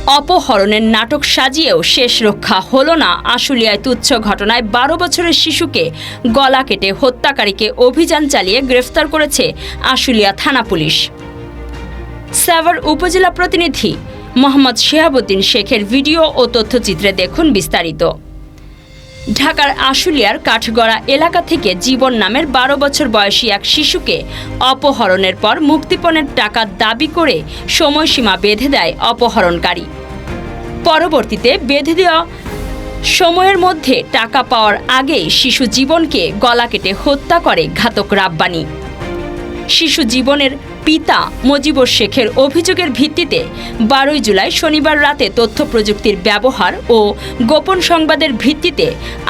অপহরণের নাটক সাজিয়েও শেষ রক্ষা হলো না আশুলিয়ায় তুচ্ছ ঘটনায় 12 বছরের শিশুকে গলা কেটে হত্যাকারীকে অভিযান চালিয়ে গ্রেফতার করেছে আশুলিয়া থানা পুলিশ। সাভার উপজেলা প্রতিনিধি মোহাম্মদ শিহাবুদ্দিন শেখের ভিডিও ও তথ্যচিত্রে দেখুন বিস্তারিত। ঢাকার আশুলিয়ার কাঠগড়া এলাকা থেকে জীবন নামের 12 বছর বয়সী এক শিশুকে অপহরণের পর মুক্তিপণের টাকা দাবি করে সময়সীমা বেঁধে দেয় অপহরণকারী। পরবর্তীতে বেঁধে দেওয়া সময়ের মধ্যে টাকা পাওয়ার আগেই শিশু জীবনকে গলা কেটে হত্যা করে ঘাতক রাব্বানি। শিশু জীবনের পিতা মজিবুর শেখের অভিযোগের ভিত্তিতে 12 জুলাই শনিবার রাতে তথ্য প্রযুক্তির ব্যবহার ও গোপন সংবাদের ভিত্তিতে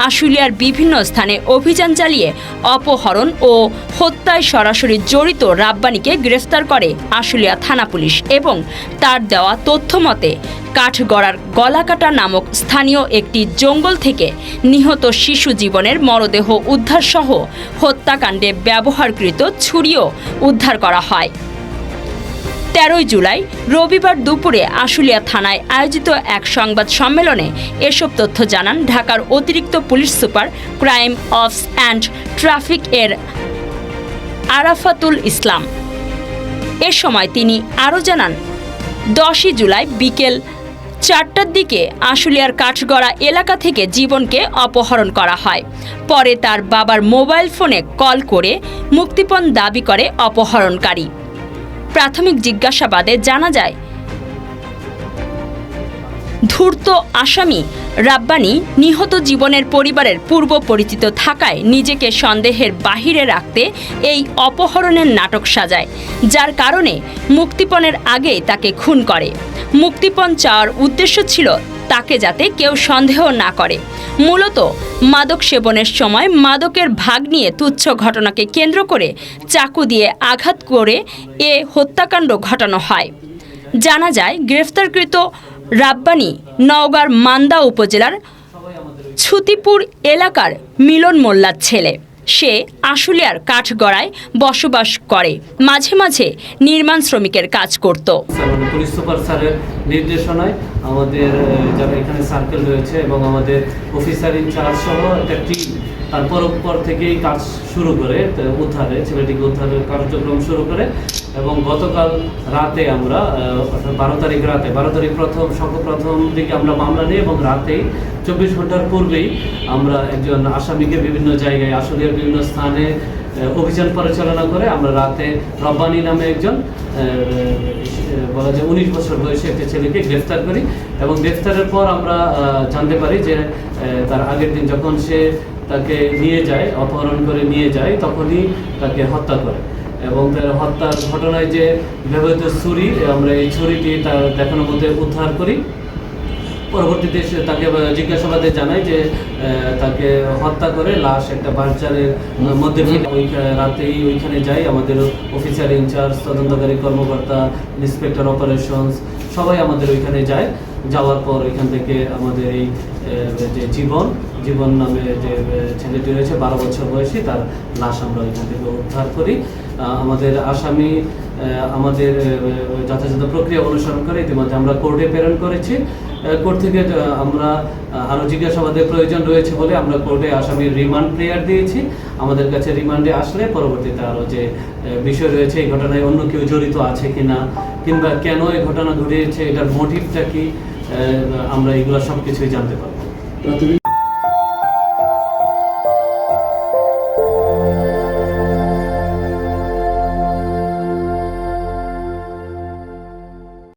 আশুলিয়ার বিভিন্ন স্থানে অভিযান চালিয়ে অপহরণ ও হত্যায় সরাসরি জড়িত রাব্বানিকে গ্রেফতার করে আশুলিয়া থানা পুলিশ এবং তার দেওয়া তথ্য মতে কাঠগড়ার গলাকাটা নামক স্থানীয় একটি জঙ্গল থেকে নিহত শিশু জীবনের মরদেহ উদ্ধারসহ হত্যাকাণ্ডে ব্যবহারকৃত ছুরিও উদ্ধার করা হয়। 13 জুলাই রবিবার দুপুরে আশুলিয়া থানায় আয়োজিত এক সংবাদ সম্মেলনে এসব তথ্য জানান ঢাকার অতিরিক্ত police super crime ops and traffic এর আরাফাতুল ইসলাম। এ সময় তিনি আরও জানান, 10 জুলাই বিকেল 4টার দিকে আশুলিয়ার কাঠগড়া এলাকা থেকে জীবনকে অপহরণ করা হয়। পরে তার বাবার মোবাইল ফোনে কল করে মুক্তিপণ দাবি করে অপহরণকারী। প্রাথমিক জিজ্ঞাসাবাদে জানা যায়, ধূর্ত আসামি রাব্বানি নিহত জীবনের পরিবারের পূর্ব পরিচিত থাকায় নিজেকে সন্দেহের বাহিরে রাখতে এই অপহরণের নাটক সাজায়, যার কারণে মুক্তিপণের আগেই তাকে খুন করে। মুক্তিপণ চাওয়ার উদ্দেশ্য ছিল তাকে যাতে কেউ সন্দেহ না করে। মূলত মাদক সেবনের সময় মাদকের ভাগ নিয়ে তুচ্ছ ঘটনাকে কেন্দ্র করে চাকু দিয়ে আঘাত করে এ হত্যাকাণ্ড ঘটানো হয়। জানা যায়, গ্রেফতারকৃত রাব্বানি নওগাঁর মান্দা উপজেলার ছুতিপুর এলাকার মিলন মোল্লার ছেলে। সে আশুলিয়ার কাঠগড়ায় বসবাস করে, মাঝে মাঝে নির্মাণ শ্রমিকের কাজ করত। পুলিশ সুপার স্যারের নির্দেশনায় আমাদের যারা এখানে সার্কেল রয়েছে এবং আমাদের অফিসার ইনচার্জ সহ একটা টিম তারপর থেকেই কাজ শুরু করে উদ্ধারে ছেলেটিকে উদ্ধারের কার্যক্রম শুরু করে এবং গতকাল রাতে আমরা 12 তারিখ রাতে 12 তারিখ প্রথম দিকে আমরা মামলা নিই এবং রাতেই 24 ঘন্টার পূর্বেই আমরা একজন আসামিকে বিভিন্ন জায়গায় আশুলিয়ার বিভিন্ন স্থানে অভিযান পরিচালনা করে আমরা রাতে রব্বানি নামে একজন বলা যায় 19 বছর বয়সী একটা ছেলেকে গ্রেফতার করি এবং গ্রেফতারের পর আমরা জানতে পারি যে তার আগের দিন যখন সে তাকে নিয়ে যায়, অপহরণ করে নিয়ে যায়, তখনই তাকে হত্যা করে এবং তার হত্যার ঘটনায় যে ব্যবহৃত ছুরি, আমরা এই ছুরিটি তার দেখানোর মধ্যে উদ্ধার করি। পরবর্তীতে তাকে জিজ্ঞাসাবাদে জানাই যে তাকে হত্যা করে লাশ একটা বাচ্চারের মধ্যে রাতেই ওইখানে যাই। আমাদের অফিসার ইনচার্জ, তদন্তকারী কর্মকর্তা, ইন্সপেক্টর অপারেশনস সবাই আমাদের ওইখানে যায়। যাওয়ার পর ওইখান থেকে আমাদের এই যে জীবন নামে যে ছেলেটি রয়েছে 12 বছর বয়সী, তার লাশ আমরা ওইখান থেকে উদ্ধার করি। আমাদের আসামি আমাদের যথাযথ প্রক্রিয়া অনুসরণ করে ইতিমধ্যে আমরা কোর্টে প্রেরণ করেছি। কোর্ট থেকে আমরা আরও জিজ্ঞাসাবাদের প্রয়োজন রয়েছে বলে আমরা কোর্টে আসামির রিমান্ড প্রেয়ার দিয়েছি। আমাদের কাছে রিমান্ডে আসলে পরবর্তীতে আরও যে বিষয় রয়েছে এই ঘটনায় অন্য কেউ জড়িত আছে কিনা কিংবা কেন এই ঘটনা ঘটিয়েছে, এটার মোটিভটা কি, আমরা এগুলো সব কিছুই জানতে পারবো।